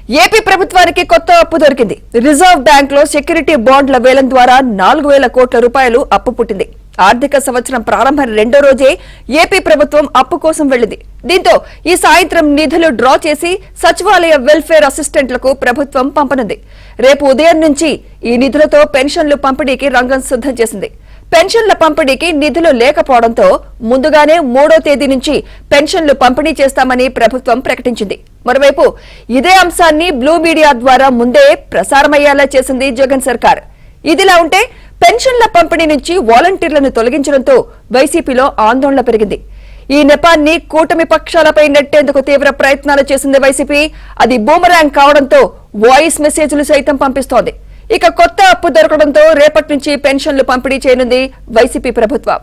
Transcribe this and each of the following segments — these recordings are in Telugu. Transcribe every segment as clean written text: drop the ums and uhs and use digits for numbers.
ఏపీ ప్రభుత్వానికి కొత్త అప్పు దొరికింది. రిజర్వ్ బ్యాంక్ లో సెక్యూరిటీ బాండ్ల వేలం ద్వారా 4,000 కోట్ల రూపాయలు అప్పు పుట్టింది. ఆర్థిక సంవత్సరం ప్రారంభం రెండో రోజే ఏపీ ప్రభుత్వం అప్పు కోసం వెళ్లింది. దీంతో ఈ సాయంత్రం నిధులు డ్రా చేసి సచివాలయ వెల్ఫేర్ అసిస్టెంట్లకు ప్రభుత్వం పంపనుంది. రేపు ఉదయం నుంచి ఈ నిధులతో పెన్షన్లు పంపిణీకి రంగం సిద్ధం చేసింది. పెన్షన్ల పంపిణీకి నిధులు లేకపోవడంతో ముందుగానే 3వ తేదీ నుంచి పెన్షన్లు పంపిణీ చేస్తామని ప్రభుత్వం ప్రకటించింది. మరోవైపు ఇదే అంశాన్ని బ్లూ మీడియా ద్వారా ముందే ప్రసారమయ్యేలా చేసింది జగన్ సర్కార్. ఇదిలా ఉంటే పెన్షన్ల పంపిణీ నుంచి వాలంటీర్లను తొలగించడంతో వైసీపీలో ఆందోళన పెరిగింది. ఈ నెపాన్ని కూటమి పక్షాలపై నెట్టేందుకు తీవ్ర ప్రయత్నాలు చేసింది వైసీపీ. అది బూమరాంగ్ కావడంతో వాయిస్ మెసేజ్లు సైతం పంపిస్తోంది. ఇక కొత్త అప్పు దొరకడంతో రేపటి నుంచి పెన్షన్లు పంపిణీ చేయనుంది వైసీపీ ప్రభుత్వం.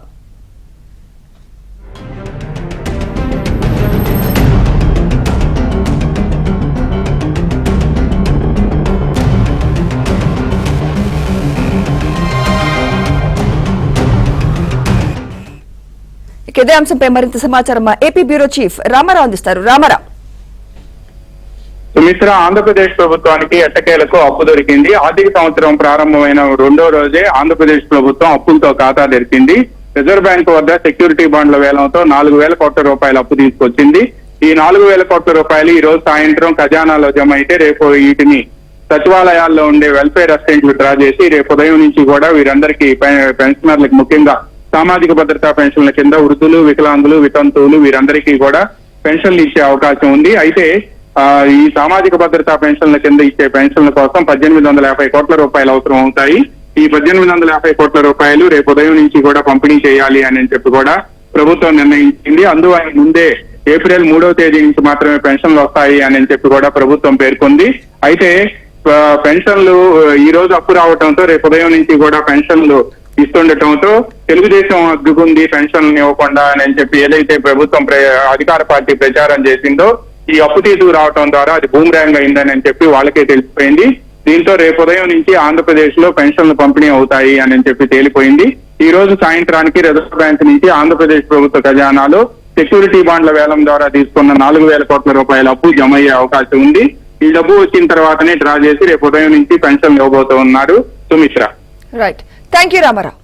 ఇదే అంశంపై మరింత సమాచారం మా ఏపీ బ్యూరో చీఫ్ రామారావు అందిస్తారు. రామారావు. సుమిత్ర, ఆంధ్రప్రదేశ్ ప్రభుత్వానికి ఎట్టకేలకు అప్పు దొరికింది. ఆర్థిక సంవత్సరం ప్రారంభమైన రెండో రోజే ఆంధ్రప్రదేశ్ ప్రభుత్వం అప్పులతో ఖాతా తెరిచింది. రిజర్వ్ బ్యాంక్ వద్ద సెక్యూరిటీ బాండ్ల వేలంతో 4,000 కోట్ల రూపాయల అప్పు తీసుకొచ్చింది. ఈ 4,000 కోట్ల రూపాయలు ఈ రోజు సాయంత్రం ఖజానాలో జమ అయితే రేపు వీటిని సచివాలయాల్లో ఉండే వెల్ఫేర్ అసిస్టెంట్లు డ్రా చేసి రేపు ఉదయం నుంచి కూడా వీరందరికీ పెన్షనర్లకు, ముఖ్యంగా సామాజిక భద్రతా పెన్షన్ల కింద వృద్ధులు, వికలాంగులు, వితంతువులు వీరందరికీ కూడా పెన్షన్లు ఇచ్చే అవకాశం ఉంది. అయితే ఈ సామాజిక భద్రతా పెన్షన్ల కింద ఇచ్చే పెన్షన్ల కోసం 1,850 కోట్ల రూపాయలు అవసరం అవుతాయి. ఈ 1,850 కోట్ల రూపాయలు రేపు ఉదయం నుంచి కూడా పంపిణీ చేయాలి అని చెప్పి కూడా ప్రభుత్వం నిర్ణయించింది. అందువల్ల ముందే ఏప్రిల్ 3వ తేదీ నుంచి మాత్రమే పెన్షన్లు వస్తాయి అని చెప్పి కూడా ప్రభుత్వం పేర్కొంది. అయితే పెన్షన్లు ఈ రోజు అప్పు రావడంతో రేపు ఉదయం నుంచి కూడా పెన్షన్లు ఇస్తుండటంతో తెలుగుదేశం అడ్డుకుంది పెన్షన్లు ఇవ్వకుండా అని చెప్పి ఏదైతే ప్రభుత్వం అధికార పార్టీ ప్రచారం చేసిందో ఈ అప్పు తీసుకురావడం ద్వారా అది బూమరాంగ్ అయిందని చెప్పి వాళ్ళకే తెలిసిపోయింది. దీంతో రేపు ఉదయం నుంచి ఆంధ్రప్రదేశ్ లో పెన్షన్లు పంపిణీ అవుతాయి అని చెప్పి తేలిపోయింది. ఈ రోజు సాయంత్రానికి రిజర్వ్ బ్యాంక్ నుంచి ఆంధ్రప్రదేశ్ ప్రభుత్వ ఖజానాలో సెక్యూరిటీ బాండ్ల వేలం ద్వారా తీసుకున్న 4,000 కోట్ల రూపాయల అప్పు జమ అయ్యే అవకాశం ఉంది. ఈ డబ్బు వచ్చిన తర్వాతనే డ్రా చేసి రేపు ఉదయం నుంచి పెన్షన్లు ఇవ్వబోతున్నారు. Sumitra. Right. Thank you Ramarao.